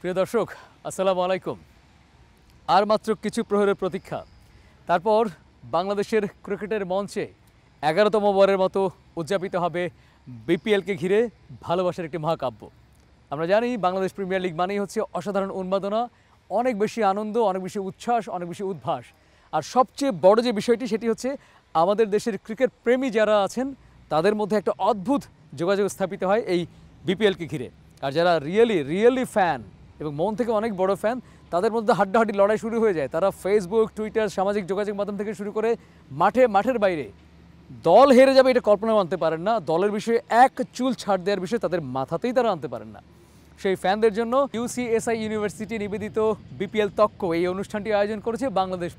প্রিয় দর্শক, আসসালামু আলাইকুম। আর মাত্র কিছু প্রহরের প্রতীক্ষা, তারপর বাংলাদেশের ক্রিকেটের মঞ্চে 11তম বারের মতো উদযাপিত হবে বিপিএলকে ঘিরে ভালোবাসার একটি মহাকাব্য। আমরা জানি বাংলাদেশ প্রিমিয়ার লিগ মানেই হচ্ছে অসাধারণ উন্মাদনা, অনেক বেশি আনন্দ, অনেক বেশি উচ্ছ্বাস, অনেক বেশি উদ্ভাস। আর সবচেয়ে বড় যে বিষয়টি সেটি হচ্ছে আমাদের দেশের ক্রিকেট প্রেমী যারা আছেন তাদের মধ্যে একটা অদ্ভুত যোগাযোগ স্থাপিত হয় এই বিপিএলকে ঘিরে। আর যারা রিয়েলি ফ্যান এবং মন থেকে অনেক বড় ফ্যান, তাদের মধ্যে হাড্ডাহাড্ডি লড়াই শুরু হয়ে যায়। তারা ফেসবুক, টুইটার, সামাজিক যোগাযোগ মাধ্যম থেকে শুরু করে মাঠের বাইরে দল হেরে যাবে এটা কল্পনা আনতে পারেন না, দলের বিষয়ে এক চুল ছাড় দেওয়ার বিষয়ে তাদের মাথাতেই তারা আনতে পারেন না। সেই ফ্যানদের জন্য ইউসিএসআই ইউনিভার্সিটি নিবেদিত বিপিএল তক্ক এই অনুষ্ঠানটি আয়োজন করেছে বাংলাদেশ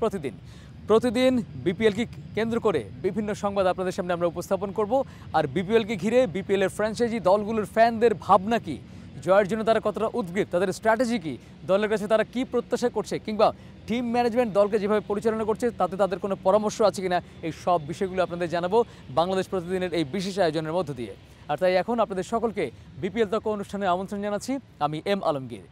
প্রতিদিন বিপিএলকে কেন্দ্র করে বিভিন্ন সংবাদ আপনাদের সামনে আমরা উপস্থাপন করব। আর বিপিএলকে ঘিরে বিপিএলের ফ্র্যাঞ্চাইজি দলগুলোর ফ্যানদের ভাবনা কি, জয়ের জন্য তারা কতটা উদ্গ্রীব, তাদের স্ট্র্যাটেজি কি, দলের কাছে তারা কি প্রত্যাশা করছে, কিংবা টিম ম্যানেজমেন্ট দলকে যেভাবে পরিচালনা করছে তাতে তাদের কোনো পরামর্শ আছে কিনা, এই সব বিষয়গুলো আপনাদের জানাবো বাংলাদেশ প্রতিদিনের এই বিশেষ আয়োজনের মধ্য দিয়ে। আর তাই এখন আপনাদের সকলকে বিপিএল তক্ক অনুষ্ঠানে আমন্ত্রণ জানাচ্ছি আমি এম আলমগীর।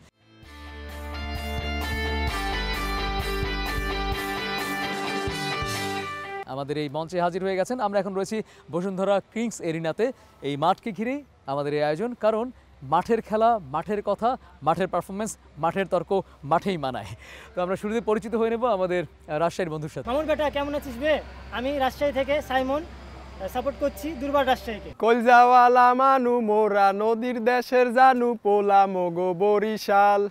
আমাদের এই মঞ্চে হাজির হয়ে গেছেন, আমরা এখন রয়েছি বসুন্ধরা কিংস এরিনাতে। এই মাঠকে ঘিরেই আমাদের এই আয়োজন, কারণ মাঠের খেলা, মাঠের কথা, মাঠের পারফরমেন্স, মাঠের তর্ক মাঠেই মানায়। তো আমরা শুরুতে পরিচিত হয়ে নেব আমাদের রাজশাহীর বন্ধুর সাথে। মামুন বেটা কেমন আছিস বে? আমি রাজশাহী থেকে সাইমন সাপোর্ট করছি দুর্বার রাজশাহীকে। কলজাওয়ালা মানু মোরা নদীর দেশের জানু পোলা মগো বরিশাল,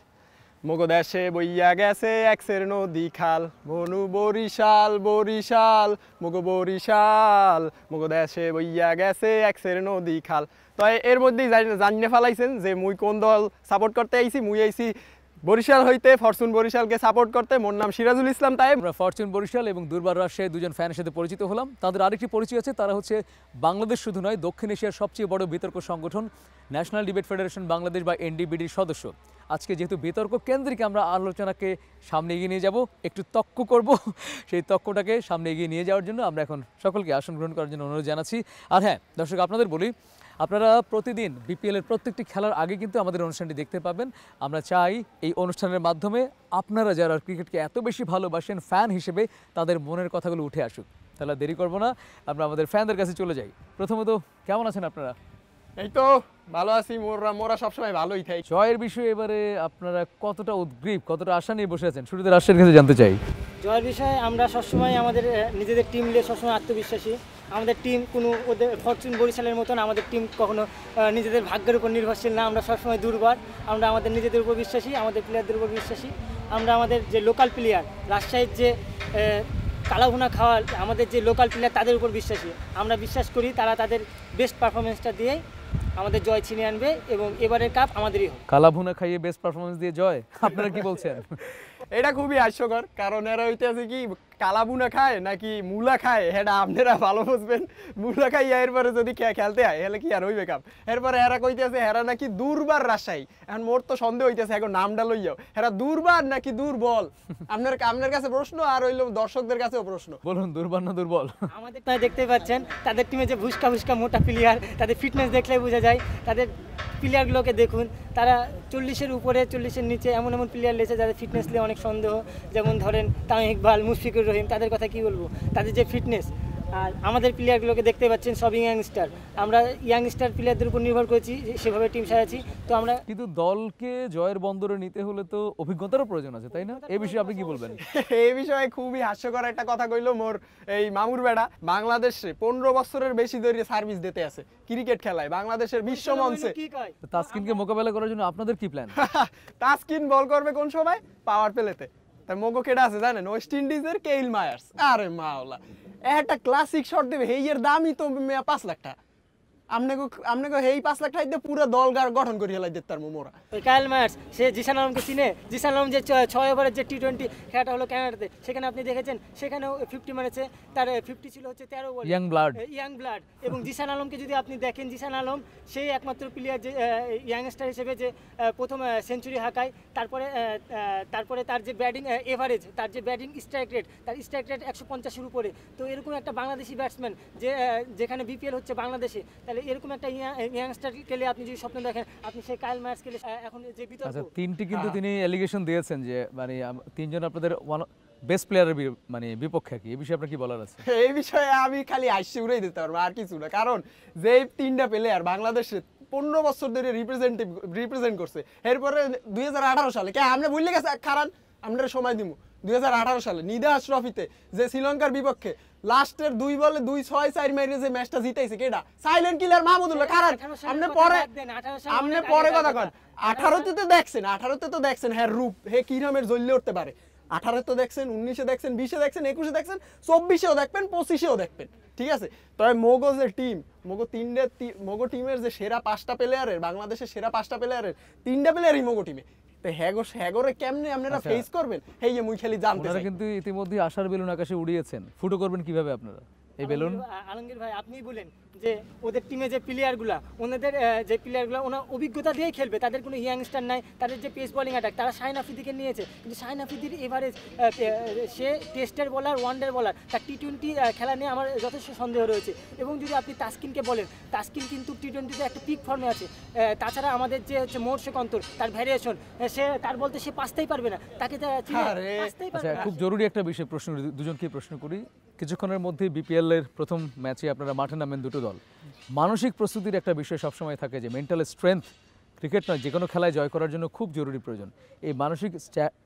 মগো দেশে বইয়া গেছে এক্সের নদী খাল, বনু বরিশাল বরিশাল মগো বরিশাল, মগো দেশে বইয়া গেছে এক্সের নদী খাল। তো এর মধ্যেই জানিয়ে ফেলাইছেন যে মুই কোন দল সাপোর্ট করতে আইছি। মুই আইছি বরিশাল হইতে ফরচুন বরিশালকে সাপোর্ট করতে। মোর নাম সিরাজুল ইসলাম তাই। আমরা ফরচুন বরিশাল এবং দুর্বার রাজশাহী দুজন ফ্যানের সাথে পরিচিত হলাম। তাদের আরেকটি পরিচয় আছে, তারা হচ্ছে বাংলাদেশ শুধু নয় দক্ষিণ এশিয়ার সবচেয়ে বড় বিতর্ক সংগঠন ন্যাশনাল ডিবেট ফেডারেশন বাংলাদেশ বা এনডিবিডির সদস্য। আজকে যেহেতু বিতর্ক কেন্দ্রিক আমরা আলোচনাকে সামনে এগিয়ে নিয়ে যাব, একটু তক্ক করব, সেই তক্কটাকে সামনে এগিয়ে নিয়ে যাওয়ার জন্য আমরা এখন সকলকে আসন গ্রহণ করার জন্য অনুরোধ জানাচ্ছি। আর হ্যাঁ দর্শক, আপনাদের বলি, আপনারা প্রতিদিন বিপিএলের প্রত্যেকটি খেলার আগে কিন্তু আমাদের অনুষ্ঠানটি দেখতে পাবেন। আমরা চাই এই অনুষ্ঠানের মাধ্যমে আপনারা যারা ক্রিকেটকে এত বেশি ভালোবাসেন ফ্যান হিসেবে তাদের মনের কথাগুলো উঠে আসুক। তাহলে দেরি করব না, আমরা আমাদের ফ্যানদের কাছে চলে যাই। প্রথমত কেমন আছেন আপনারা? এই তো ভালো আছি, মোরা সবসময় ভালোই থাকি। জয়ের বিষয়ে এবারে আপনারা কতটা উদ্গ্রীব, কতটা আশা নিয়ে বসে আছেন, শুরুতে রাজশাহীর কাছে জানতে চাই। জয়ের বিষয়ে আমরা সবসময় আমাদের নিজেদের টিম নিয়ে সবসময় আত্মবিশ্বাসী। আমাদের টিম কোনো ওদের ফরচুন বরিশালের মতন আমাদের টিম কখনো নিজেদের ভাগ্যের উপর নির্ভরশীল না। আমরা সবসময় দুর্বার, আমরা আমাদের নিজেদের উপর বিশ্বাসী, আমাদের প্লেয়ারদের উপর বিশ্বাসী। আমরা আমাদের যে লোকাল প্লেয়ার রাজশাহীর যে কালাভুনা খাওয়া আমাদের যে লোকাল প্লেয়ার তাদের উপর বিশ্বাসী। আমরা বিশ্বাস করি তারা তাদের বেস্ট পারফরমেন্সটা দিয়ে আমাদের জয় ছিনিয়ে আনবে এবং এবারের কাপ আমাদেরই হোক। কালাভুনা খাইয়ে বেস্ট পারফরমেন্স দিয়ে জয়, আপনারা কি বলছেন? এটা খুবই হাস্যকর, কারণ এরা হইতেছে কি কালাবুনা খায় নাকি মূলা খায় এটা আপনারা ভালো বুঝবেন। মূলা খাইয়া এরপরে যদি খেলতে হয় তাহলে কি আর হইবে কাপ। এরপরে এরা কইতেছে হেরা নাকি দুর্বার রাজশাহী। এখন মোর তো সন্দেহ হইতেছে এখন নামটা লইয়াও হেরা দুর্বার নাকি দুর্বল। আপনার কাছে প্রশ্ন, আর হইল দর্শকদের কাছেও প্রশ্ন, বলুন দুর্বার না দুর্বল? আমাদের তাই দেখতে পাচ্ছেন তাদের টিমে যে ভুস্কা মোটা প্লেয়ার, তাদের ফিটনেস দেখলে বোঝা যায়। তাদের প্লেয়ারগুলোকে দেখুন, তারা 40-এর উপরে 40-এর নিচে এমন প্লেয়ার লেছে যাদের ফিটনেস নিয়ে অনেক সন্দেহ। যেমন ধরেন তামিম ইকবাল, মুশফিকুর রহিম, তাদের কথা কি বলবো, তাদের যে ফিটনেস। আর আমাদের প্লেয়ারগুলোকে দেখতে পাচ্ছেন সব ইয়াংস্টার। আমরা ইয়াংস্টার প্লেয়ারদের উপর নির্ভর করেছি, সেভাবে টিম সাজাচ্ছি। তো আমরা কিন্তু দলকে জয়ের বন্দরে নিতে হলে তো অভিজ্ঞতারও প্রয়োজন আছে, তাই না? এই বিষয়ে আপনি কি বলবেন? এই বিষয়ে খুবই হাস্যকর একটা কথা কইলো মোর এই মামুর বেড়া। বাংলাদেশে 15 বছরের বেশি ধরে সার্ভিস দিতে আছে ক্রিকেট খেলায় বাংলাদেশের বিশ্ব মঞ্চে। তাসকিনকে মোকাবেলা করার জন্য আপনাদের কি প্ল্যান? তাসকিন বল করবে কোন সময়? পাওয়ার প্লেতে। তাই মগো কেডা আছে জানেন? ওয়েস্ট ইন্ডিজের কেইল মায়ার্স। আরে মাওলা, একটা ক্লাসিক শট দেবে, হেইয়ের দামই তো 5 লাখ টাকা। আপনাকে এই 5 লাখ টাকা দিয়ে পুরো দল গঠন করে হেলাই দিতে পারবো মোরা। কাইল মায়ার্স, সে জিসান আলমকে চিনে? জিসান আলম যে 6 ওভারের যে টি20 খেলাটা হলো কানাডাতে, সেখানে আপনি দেখেছেন সেখানেও 50 মেরেছে। তার 50 ছিল হচ্ছে 13 বলে। Young blood. এবং জিসান আলমকে যদি আপনি দেখেন, জিসান আলম সেই একমাত্র প্লেয়ার যে ইয়াংস্টার হিসেবে যে প্রথম সেঞ্চুরি হাঁকায়। তারপরে তার যে ব্যাটিং এভারেজ, তার যে ব্যাটিং স্ট্রাইক রেট, তার স্ট্রাইক রেট 150-এর উপরে। তো এরকম একটা বাংলাদেশি ব্যাটসম্যান যেখানে বিপিএল হচ্ছে বাংলাদেশে, তাহলে তাহলে এরকম একটা ইয়াংস্টার খেলে আপনি যদি স্বপ্ন দেখেন, আপনি সেই কাইল মার্স খেলে এখন যে বিতর্ক। আচ্ছা, তিনটি কিন্তু তিনি অ্যালিগেশন দিয়েছেন যে মানে তিনজন আপনাদের বেস্ট প্লেয়ারের মানে বিপক্ষে কি, এই বিষয়ে আপনার কি বলার আছে? এই বিষয়ে আমি খালি হাসি উড়াই দিতে পারবো, আর কিছু না। কারণ যে 3টা প্লেয়ার বাংলাদেশে 15 বছর ধরে রিপ্রেজেন্ট করছে, এরপরে 2018 সালে কে আমরা ভুলে গেছে, কারণ আমরা সময় দিব 2018 সালে নিদাস ট্রফিতে যে শ্রীলঙ্কার বিপক্ষে লাস্টের 2 বলে 2-6-4 মেরে যে ম্যাচটা জিতাইছে কেডা? Silent killer Mahmudullah. কারণ আপনি পরে কথা কন, 18তে তো দেখছেন, 18তে তো দেখছেন হ্যাঁ রূপ হে কি নামের জ্বললে উঠতে পারে। 18 তো দেখছেন, 19-এ দেখছেন, 20-এ দেখছেন, 21-এ দেখছেন, 24-এও দেখবেন, 25-এও দেখবেন, ঠিক আছে? তবে মোগো যে টিম, মোগো টিমের যে সেরা 5টা প্লেয়ারের, বাংলাদেশের সেরা 5টা প্লেয়ারের 3টা প্লেয়ারই মোগো টিমে। তো হ্যাগোরে কেমনে আপনারা ফেস করবেন, হেই মুই খালি জানতে চাই। আপনারা কিন্তু ইতিমধ্যে আশার বেলুন আকাশে উড়িয়েছেন, ফুটো করবেন কিভাবে আপনারা এই বেলুন? আলমগীর ভাই আপনিই বলেন যে ওদের টিমে যে প্লেয়ারগুলো, ওনাদের যে প্লেয়ারগুলো ওনার অভিজ্ঞতা দিয়েই খেলবে, তাদের কোনো ইয়াংস্টার নাই, তাদের যে পেস বোলিং অ্যাটাক, তারা শাহিন আফ্রিদিকে নিয়েছে, কিন্তু শাহিন আফ্রিদির এভারেজ, সে টেস্টের বলার, ওয়ানডের বলার, তার টি-20 খেলা নিয়ে আমার যথেষ্ট সন্দেহ রয়েছে। এবং যদি আপনি তাসকিনকে বলেন, তাসকিন কিন্তু টি-20তে একটা পিক ফর্মে আছে। তাছাড়া আমাদের যে হচ্ছে মোর্শেক অন্তর, তার ভ্যারিয়েশন, সে তার বলতে সে পাসতেই পারবে না, তাকে পাসতেই পারবে আচ্ছা, না। খুব জরুরি একটা বিষয় প্রশ্ন, দুজনকে প্রশ্ন করি। কিছুক্ষণের মধ্যে বিপিএল এর প্রথম ম্যাচে আপনারা মাঠে নামেন দুটো দল। মানসিক প্রস্তুতির একটা বিষয় সবসময় থাকে যে মেন্টাল স্ট্রেংথ, ক্রিকেট নয় যে কোনো খেলায় জয় করার জন্য খুব জরুরি প্রয়োজন। এই মানসিক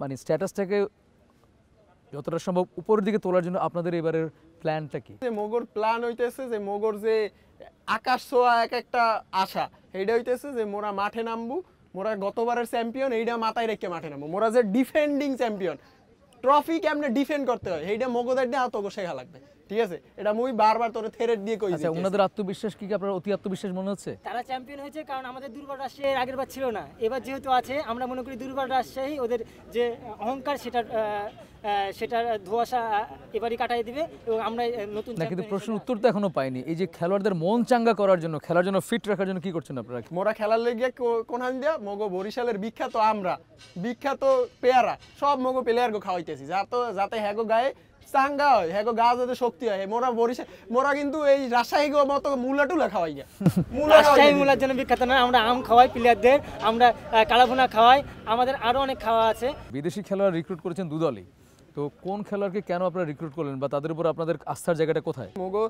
মানে স্ট্যাটাসটাকে যতটা সম্ভব উপরের দিকে তোলার জন্য আপনাদের এবারের প্ল্যানটা কি? যে মোগর প্ল্যান হইতেছে যে মোগর যে আকাশ ছোঁয়া একটা আশা, এইটা হইতেছে যে মোরা মাঠে নামবো, মোরা গতবারের চ্যাম্পিয়ন, এইটা মাথায় রেখে মাঠে নামবো। মোরা যে ডিফেন্ডিং চ্যাম্পিয়ন, ট্রফি কেমনে ডিফেন্ড করতে হয় এইটা মোগদের দিয়ে আতঙ্ক শেখা লাগবে, ঠিক আছে? এটা মুই বারবার তোরে থ্রেট দিয়ে কই। আচ্ছা, ওনাদের আত্মবিশ্বাস কি আপনার অতি আত্মবিশ্বাস মনে হচ্ছে? তারা চ্যাম্পিয়ন হয়েছে কারণ আমাদের দুর্বল রাজশাহী এর আগের বার ছিল না, এবার যেহেতু আছে আমরা মনে করি দুর্বল রাজশাহী ওদের যে অহংকার সেটার ধোঁয়াশা এবারই কাটাই দিবে এবং আমরা নতুন। না, কিন্তু প্রশ্নের উত্তর তো এখনো পাইনি। এই যে খেলোয়াড়দের মন চাঙ্গা করার জন্য, খেলার জন্য ফিট রাখার জন্য কি করছেন আপনারা? মোরা খেলার লেগে কোনখান দিয়া মোগো বরিশালের বিখ্যাত আমরা, বিখ্যাত পেয়ারা সব মোগো প্লেয়ারকে খাওয়াইতেছি যাতে হ্যাগো গায়ে চাঙ্গা হয়, হ্যাগো গা যাতে শক্তি হয়। মোরা বরিশাল, মোরা কিন্তু এই রাজশাহী মতো মুলা টুলা খাওয়াই গা। রাজশাহী মুলার জন্য বিখ্যাত না, আমরা আম খাওয়াই প্লেয়ারদের, আমরা কালাভুনা খাওয়াই, আমাদের আরো অনেক খাওয়া আছে। বিদেশি খেলোয়াড় রিক্রুট করেছেন দু দলই, তো কোন খেলোয়াড়কে কেন আপনারা রিক্রুট করলেন বা তাদের উপর আপনাদের আস্থার জায়গাটা কোথায়? মোগো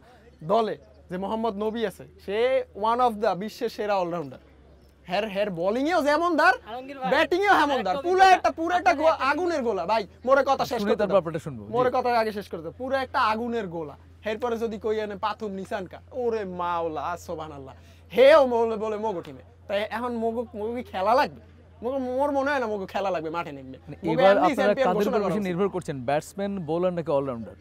দলে যে মোহাম্মদ নবী আছে, সে ওয়ান অফ দ্য বিশ্বের সেরা অলরাউন্ডার। হের বোলিং এও যেমন দার, ব্যাটিং এও হেমন দার, পুরো একটা আগুনের গোলা। ভাই মোরে কথা শেষ করতে দাও, মোরে কথা আগে শেষ করতে। পুরো একটা আগুনের গোলা। এরপরে যদি কই এনে পাথর নিশানকা, ওরে মাওলা সুবহানাল্লাহ, হেও বলে মোগো টিমে। তাই এখন মোগো কি খেলা লাগবে? মোর মনে হয় না মোগো খেলা লাগবে, মাঠে নেমবে। এবার আপনারা কাদের উপর বেশি নির্ভর করছেন, ব্যাটসম্যান, বোলার নাকি অলরাউন্ডার?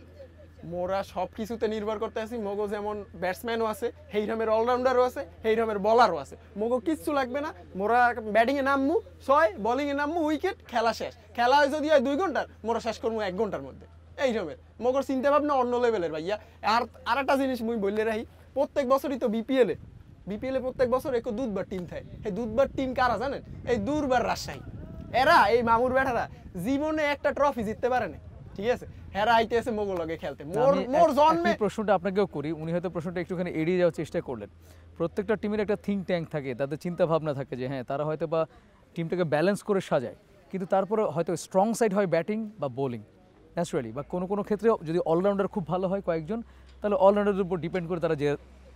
মোরা সব কিছুতে নির্ভর করতে আছি। মোগো যেমন ব্যাটসম্যানও আছে, সেই রকমের অলরাউন্ডারও আছে, সেই রকমের বলারও আছে। মোগো কিচ্ছু লাগবে না, মোরা ব্যাটিং এ নামমু 6, বোলিং এ নামমু উইকেট, খেলা শেষ। খেলা হয় যদি হয় 2 ঘন্টার, মোরা শেষ করবো 1 ঘন্টার মধ্যে। এই রকমের মোগোর চিন্তা ভাবনা অন্য লেভেলের ভাইয়া। আর একটা জিনিস মুই বললে রাখি, প্রত্যেক বছরই তো বিপিএল এ প্রত্যেক বছর এক দুধবার টিম থাকে। এই দুধবার টিম কারা জানেন? এই দুর্বার রাজশাহী। এরা এই মামুর বেটারা জীবনে একটা ট্রফি জিততে পারে না, ঠিক আছে? হেরা আইতেছে মোগো লগে খেলতে। মোর জন্মে প্রশ্নটা আপনাকেও করি, উনি হয়তো প্রশ্নটা একটুখানি এড়িয়ে যাওয়ার চেষ্টা করলেন। প্রত্যেকটা টিমের একটা থিঙ্ক ট্যাঙ্ক থাকে, তাদের চিন্তা ভাবনা থাকে যে হ্যাঁ তারা হয়তো বা টিমটাকে ব্যালেন্স করে সাজায়, কিন্তু তারপরে হয়তো স্ট্রং সাইড হয় ব্যাটিং বা বোলিং ন্যাচারালি, বা কোনো ক্ষেত্রে যদি অলরাউন্ডার খুব ভালো হয় কয়েকজন, তাহলে অলরাউন্ডারের উপর ডিপেন্ড করে তারা যে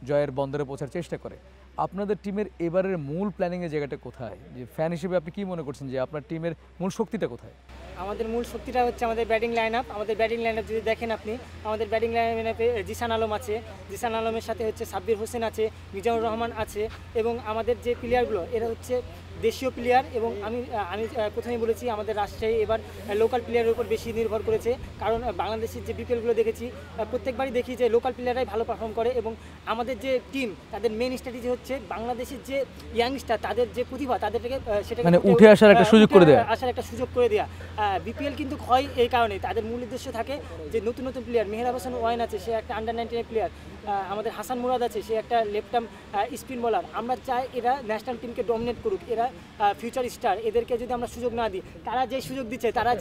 জয়ের বন্দরে পৌঁছার চেষ্টা করে। আপনাদের টিমের এবারের মূল প্ল্যানিংয়ের জায়গাটা কোথায়? যে ফ্যান হিসেবে আপনি কি মনে করছেন যে আপনার টিমের মূল শক্তিটা কোথায়? আমাদের মূল শক্তিটা হচ্ছে আমাদের ব্যাটিং লাইন আপ। আমাদের ব্যাটিং লাইন আপ যদি দেখেন আপনি, আমাদের ব্যাটিং লাইন আপে জিসান আলম আছে, জিসান আলমের সাথে হচ্ছে সাব্বির হোসেন আছে, মিজানুর রহমান আছে, এবং আমাদের যে প্লেয়ারগুলো এরা হচ্ছে দেশীয় প্লেয়ার। এবং আমি প্রথমেই বলেছি আমাদের রাজশাহী এবার লোকাল প্লেয়ারের উপর বেশি নির্ভর করেছে, কারণ বাংলাদেশের যে বিপিএলগুলো দেখেছি প্রত্যেকবারই দেখি যে লোকাল প্লেয়াররাই ভালো পারফর্ম করে। এবং আমাদের যে টিম, তাদের মেইন স্ট্র্যাটেজি হচ্ছে বাংলাদেশের যে ইয়াংস্টার, তাদের যে প্রতিভা, তাদেরকে সেটাকে মানে উঠে আসার একটা সুযোগ করে দেয়া। বিপিএল কিন্তু হয় এই কারণেই, তাদের মূল উদ্দেশ্য থাকে যে নতুন নতুন প্লেয়ার, মেহরাব হোসেন ওয়াইন আছে, সে একটা আন্ডার-19 প্লেয়ার, আমাদের হাসান মুরাদ আছে, সে একটা লেফট আর্ম স্পিন বোলার। আমরা চাই এরা ন্যাশনাল টিমকে ডমিনেট করুক, এরা ফিউচার স্টার, এদেরকে যদি আমরা সুযোগ না দিই, তারা যে সুযোগ দিচ্ছে, তারা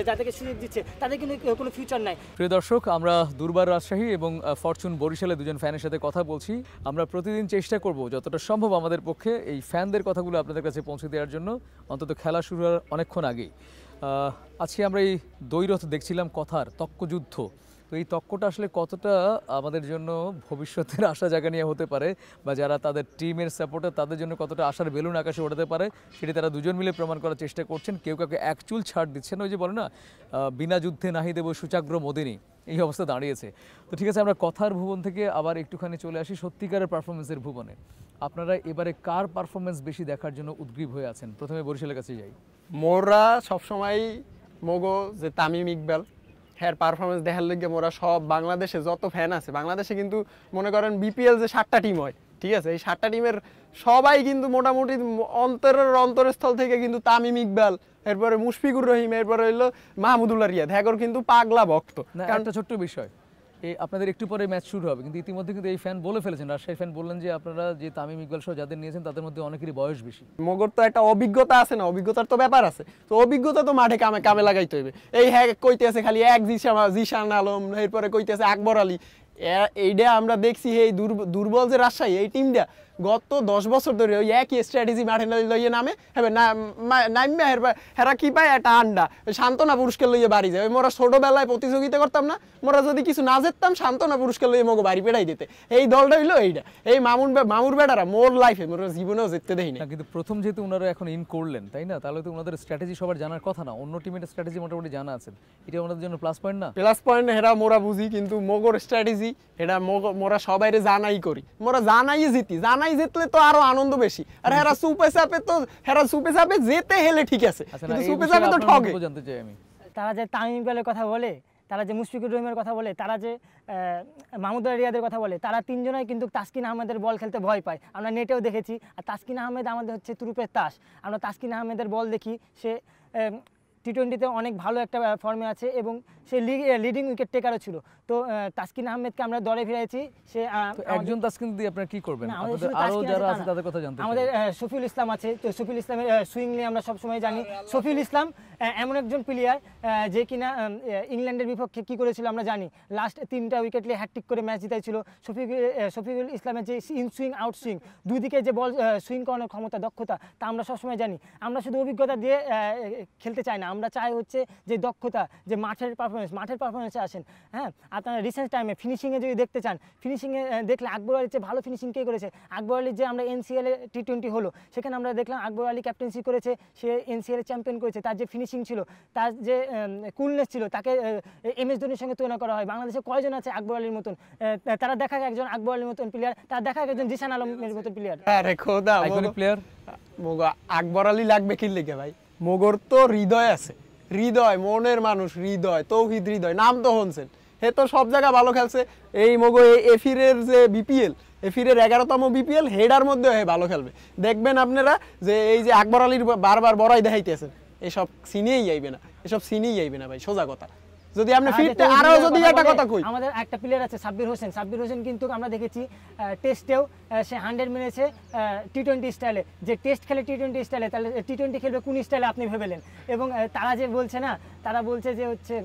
যাদেরকে সুযোগ দিচ্ছে তাদের কিন্তু কোনো ফিউচার নাই। প্রিয় দর্শক, আমরা দুর্বার রাজশাহী এবং ফরচুন বরিশালে দুজন ফ্যানের সাথে কথা বলছি। আমরা প্রতিদিন চেষ্টা করব যতটা সম্ভব আমাদের পক্ষে এই ফ্যানদের কথাগুলো আপনাদের কাছে পৌঁছে দেওয়ার জন্য, অন্তত খেলা শুরু হওয়ার অনেকক্ষণ আগেই। আজকে আমরা এই দ্বৈরথ দেখছিলাম কথার তক্কযুদ্ধ। তো এই তক্কটা আসলে কতটা আমাদের জন্য ভবিষ্যতের আশা জায়গা নিয়ে হতে পারে, বা যারা তাদের টিমের সাপোর্টার তাদের জন্য কতটা আশার বেলুন আকাশে ওঠাতে পারে, সেটি তারা দুজন মিলে প্রমাণ করার চেষ্টা করছেন। কেউ কাউকে এক চুল ছাড় দিচ্ছেন। ওই যে বলে না, বিনা যুদ্ধে নাহি দেব সুচাগ্র মোদিনী, এই অবস্থা দাঁড়িয়েছে। তো ঠিক আছে, আমরা কথার ভুবন থেকে আবার একটুখানি চলে আসি সত্যিকারের পারফরমেন্সের ভুবনে। আপনারা এবারে কার পারফরমেন্স বেশি দেখার জন্য উদ্গ্রীব হয়ে আছেন? প্রথমে বরিশালের কাছে যাই। মোরা সবসময় মগো যে তামিম ইকবাল হ্যাঁ পারফরমেন্স দেখার লেগে মোরা সব বাংলাদেশে যত ফ্যান আছে, বাংলাদেশে কিন্তু মনে করেন বিপিএল যে 7টা টিম হয়, ঠিক আছে, এই 7টা টিমের সবাই কিন্তু মোটামুটি অন্তরস্থল থেকে কিন্তু তামিম ইকবাল, এরপরে মুশফিকুর রহিম, এরপরে হইলো মাহমুদুল্লাহ রিয়াদ, হ্যাঁ কিন্তু পাগলা ভক্ত। একটা ছোট্ট বিষয়, এই আপনাদের একটু পরে ম্যাচ শুরু হবে, কিন্তু ইতিমধ্যে কিন্তু এই ফ্যান বলে ফেলেছেন, রাজশাহী ফ্যান বললেন যে আপনারা যে তামিম ইকবাল সহ যাদের নিয়েছেন তাদের মধ্যে অনেকেরই বয়স বেশি। মগর তো একটা অভিজ্ঞতা আছে না, অভিজ্ঞতার তো ব্যাপার আছে, তো অভিজ্ঞতা তো মাঠে কামে লাগাইতে হইবে। এই হ্যাঁ কইতে আছে খালি এক জিশান আলম, এরপরে কইতে আছে আকবর আলী। এইটা আমরা দেখছি এই দুর্বল যে রাজশাহী এই টিমটা গত 10 বছর ধরে ওই একই স্ট্র্যাটেজি মাঠে লইয়ে নামে, হ্যাঁ নামে হেরা কি পায় একটা আন্ডা সান্ত্বনা পুরস্কার লইয়ে বাড়ি যায়। ওই মোরা ছোটবেলায় প্রতিযোগিতা করতাম না, মোরা যদি কিছু না যেতাম সান্ত্বনা পুরস্কার লইয়ে মগো বাড়ি পেড়াই দিতে। এই দলটা হইলো এইটা, এই মামুর বেটারা মোর লাইফে মোর জীবনেও জিততে দেই না। কিন্তু প্রথম যেহেতু ওনারা এখন ইন করলেন, তাই না, তাহলে তো ওনাদের স্ট্র্যাটেজি সবার জানার কথা না? অন্য টিমের স্ট্র্যাটেজি মোটামুটি জানা আছে, এটা ওনাদের জন্য প্লাস পয়েন্ট না? প্লাস পয়েন্ট হেরা মোরা বুঝি, কিন্তু মগর স্ট্র্যাটেজি এটা মোরা সবাইরে জানাই করি, মোরা জানাই জিতি, জানাই জিতলে তো আরো আনন্দ বেশি। আর হেরা সুপে চাপে যেতে হেলে ঠিক আছে, কিন্তু সুপে চাপে তো ঠগে। জানতে চাই আমি, তারা যে তামিম ইকবালের কথা বলে, তারা যে মুশফিকুর রহিমের কথা বলে, তারা যে মাহমুদুল্লাহ রিয়াদের কথা বলে, তারা তিনজনাই কিন্তু তাসকিন আহমেদের বল খেলতে ভয় পায়। আমরা নেটেও দেখেছি। আর তাসকিন আহমেদ আমাদের হচ্ছে তুরুপের তাস। আমরা তাসকিন আহমেদের বল দেখি, সে টি-20তে অনেক ভালো একটা ফর্মে আছে এবং সে লিডিং উইকেট টেকারও ছিল। তো তাসকিন আহমেদকে আমরা দলে ফিরাইছি। সে একজন তাসকিন দিয়ে আপনারা কি করবেন? আরো যারা আছে তাদের কথা জানতে চাই। আমাদের শফিউল ইসলাম আছে, তো শফিউল ইসলামের সুইং নিয়ে আমরা সবসময় জানি। শফিউল ইসলাম এমন একজন প্লেয়ার যে কিনা ইংল্যান্ডের বিপক্ষে কি করেছিল আমরা জানি, লাস্ট 3টা উইকেট নিয়ে হ্যাটট্রিক করে ম্যাচ জিতাইছিল। শফিউল ইসলামের যে ইন সুইং আউট সুইং, দুই দিকে যে বল সুইং করানোর ক্ষমতা, দক্ষতা, তা আমরা সবসময় জানি। আমরা শুধু অভিজ্ঞতা দিয়ে খেলতে চাই না, আমরা চাই হচ্ছে যে দক্ষতা, যে মাঠের পারফরমেন্সে আসেন। হ্যাঁ, আপনারা রিসেন্ট টাইমে ফিনিশিংয়ে যদি দেখতে চান, ফিনিশিংয়ে দেখলে আকবর আলীর চেয়ে ভালো ফিনিশিং কে করেছে? আকবর আলী যে আমরা এনসিএলে টি-20 হলো, সেখানে আমরা দেখলাম আকবর আলী ক্যাপ্টেন্সি করেছে, সে এনসিএলে চ্যাম্পিয়ন করেছে। তার যে ফিনিশিং ছিল, তার যে কুলনেস ছিল, তাকে এমএস ধোনির সঙ্গে তুলনা করা হয়। বাংলাদেশে কয়জন আছে আকবর আলীর মতন? তারা দেখা একজন আকবর আলীর মতন প্লেয়ার, তারা দেখা একজন জিশান আলমের মতন প্লেয়ার। আরে খোদা, প্লেয়ার মগো আকবর আলী লাগবে কি লেগে ভাই? মগর তো হৃদয় আছে, হৃদয়, মনের মানুষ, হৃদয়, তৌহিদ হৃদয়, নাম তো শুনছেন। হে তো সব জায়গা ভালো খেলছে। এই মগো এফিরের যে বিপিএল, এফিরের 11তম বিপিএল, হেডার মধ্যে হে ভালো খেলবে। দেখবেন আপনারা যে এই যে আকবর আলীর বারবার বড়াই দেখাইতেছেন, এসব সিনেই যাইবে না, এসব সিনেই যাইবে না ভাই, সোজা কথা। যদি আপনি ফিরতে আরো যদি একটা কথা কই, আমাদের একটা প্লেয়ার আছে সাব্বির হোসেন কিন্তু আমরা দেখেছি টেস্টেও সে 100 মেরেছে টি-20 স্টাইলে। যে টেস্ট খেলে টি-20 স্টাইলে, তাহলে টি-20 খেলবে কোন স্টাইলে আপনি ভেবেলেন? এবং তারা যে বলছে না, তারা বলছে যে হচ্ছে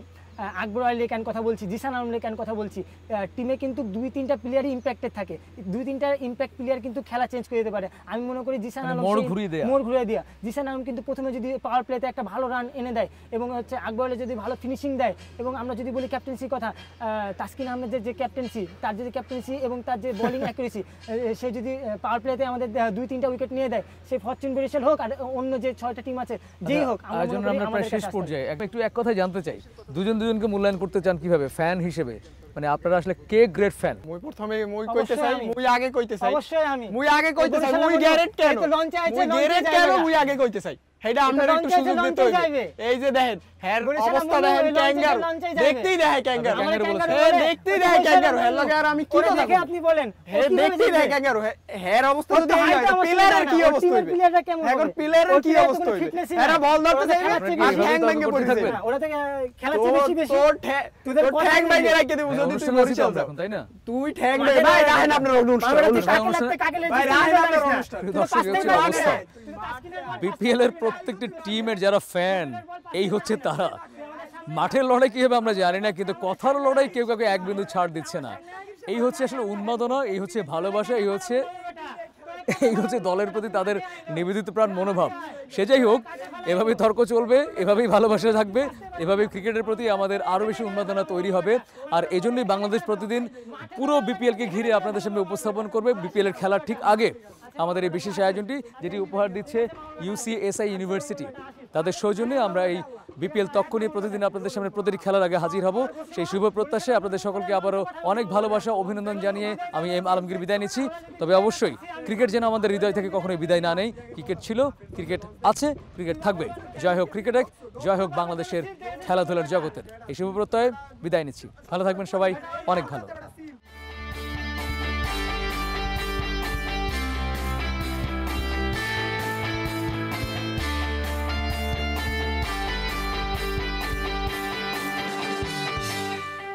আকবর আলী কেন কথা বলছি, জিশান আলম কেন কথা বলছি, টিমে কিন্তু 2-3টা প্লেয়ারই ইম্প্যাক্টেড থাকে। 2-3টা ইম্প্যাক্ট প্লেয়ার কিন্তু খেলা চেঞ্জ করে দিতে পারে। আমি মনে করি জিশান আলম মোড় ঘুরিয়ে দেয়া। জিশান আলম কিন্তু প্রথমে যদি পাওয়ার প্লেতে একটা ভালো রান এনে দেয় এবং হচ্ছে আকবর আলী যদি ভালো ফিনিশিং দেয়, এবং আমরা যদি বলি ক্যাপ্টেন্সির কথা, তাসকিন আহমেদের যে ক্যাপ্টেন্সি, তার যদি ক্যাপ্টেন্সি এবং তার যে বোলিং অ্যাকুরেসি, সে যদি পাওয়ার প্লেতে আমাদের 2-3টা উইকেট নিয়ে দেয়, সে ফরচুন বরিশাল হোক আর অন্য যে 6টা টিম আছে যেই হোক, আমরা প্রায় শেষ পর্যায়ে একটু এক কথাই জানতে চাই, দুজনকে মূল্যায়ন করতে চান কিভাবে ফ্যান হিসেবে? মানে আপনারা আসলে কে গ্রেট ফ্যান? মুই প্রথমে কইতে চাই, অবশ্যই আমি মুই আগে কইতে চাই মুই গ্যারেট কেন মুই আগে কইতে চাই। সেটা আপনার একটু লঞ্চে সুযোগ দিতে লঞ্চে হইবে। যাইবে। এই যে দেখেন হ্যার বরিশাল অবস্থা আমরা দেখেন লঞ্চে ক্যাঙ্গারু লঞ্চে যাইবে। দেখতেই দেখে ক্যাঙ্গারু আমার ক্যাঙ্গারু ক্যাঙ্গারু হ্যাঁ, বলে, দেখতেই ওই দেখে বরিশাল ক্যাঙ্গারু, আমরা হের লগে আর আমি কি ওরে কথা দেখে বলবো? আপনি বলেন হ্যাঁ, দেখতেই দেখে ক্যাঙ্গারু, হ্যার অবস্থা ওর যদি তো এই হয়, height তো অবস্থা পিলারের না, কি ওর অবস্থা team এর হইবে? player-রা কেমন এখন হবে? পিলারের ওর কি player তো অবস্থা কোনো হইবে? fitness ই এরা নাই। বল ধরতে ওরা তো চাইবে, খেলার চেয়ে আর বেশি- ঠ্যাং ভেঙে করতে পড়ে থাকবে? যাবে। ওরা থেকে খেলার চেয়ে বেশি বেশি তোর তোদের কথা ঠ্যাং ভেঙে নেই। রাখতে দিব যদি তুই অনুষ্ঠানে আছি তো বরিশাল আমরা যাও। এখন, তাই না? তুই ঠ্যাং মাঠে ভেঙে ভাই দাঁড়ায় রাখেন না। আপনার অনুষ্ঠান বাংলাদেশ অনুষ্ঠান। কাকে লাগবে, কাকে লাগবে, ভাই, তুই রাখেন জানিস আপনার না। অনুষ্ঠান। তুই তো দর্শক, পাঁচটাই হচ্ছে বাজে। অবস্থা। তুই তো তাসকিনের বিপিএল এর প্রত্যেকটি টিমের যারা ফ্যান, এই হচ্ছে তারা। মাঠের লড়াই কি হবে আমরা জানি না, কিন্তু কথার লড়াই কেউ কাউকে এক বিন্দু ছাড় দিচ্ছে না। এই হচ্ছে আসলে উন্মাদনা, এই হচ্ছে ভালোবাসা, এই হচ্ছে দলের প্রতি তাদের নিবেদিত প্রাণ মনোভাব। সে যাই হোক, এভাবেই তর্ক চলবে, এভাবেই ভালোবাসা থাকবে, এভাবেই ক্রিকেটের প্রতি আমাদের আরও বেশি উন্মাদনা তৈরি হবে। আর এজন্যই বাংলাদেশ প্রতিদিন পুরো বিপিএলকে ঘিরে আপনাদের সামনে উপস্থাপন করবে। বিপিএল এর খেলার ঠিক আগে আমাদের এই বিশেষ আয়োজনটি, যেটি উপহার দিচ্ছে UCSI ইউনিভার্সিটি, তাদের সৌজন্যে আমরা এই বিপিএল তক্ক নিয়ে প্রতিদিন আপনাদের সামনে প্রতিটি খেলার আগে হাজির হব। সেই শুভ প্রত্যাশায় আপনাদের সকলকে আবারও অনেক ভালোবাসা, অভিনন্দন জানিয়ে আমি এম আলমগীর বিদায় নিচ্ছি। তবে অবশ্যই ক্রিকেট যেন আমাদের হৃদয় থেকে কখনোই বিদায় না নেই। ক্রিকেট ছিল, ক্রিকেট আছে, ক্রিকেট থাকবে। জয় হোক ক্রিকেট, জয় হোক বাংলাদেশের খেলাধুলার জগতের। এই শুভ প্রত্যয়ে বিদায় নিচ্ছি। ভালো থাকবেন সবাই, অনেক ভালো।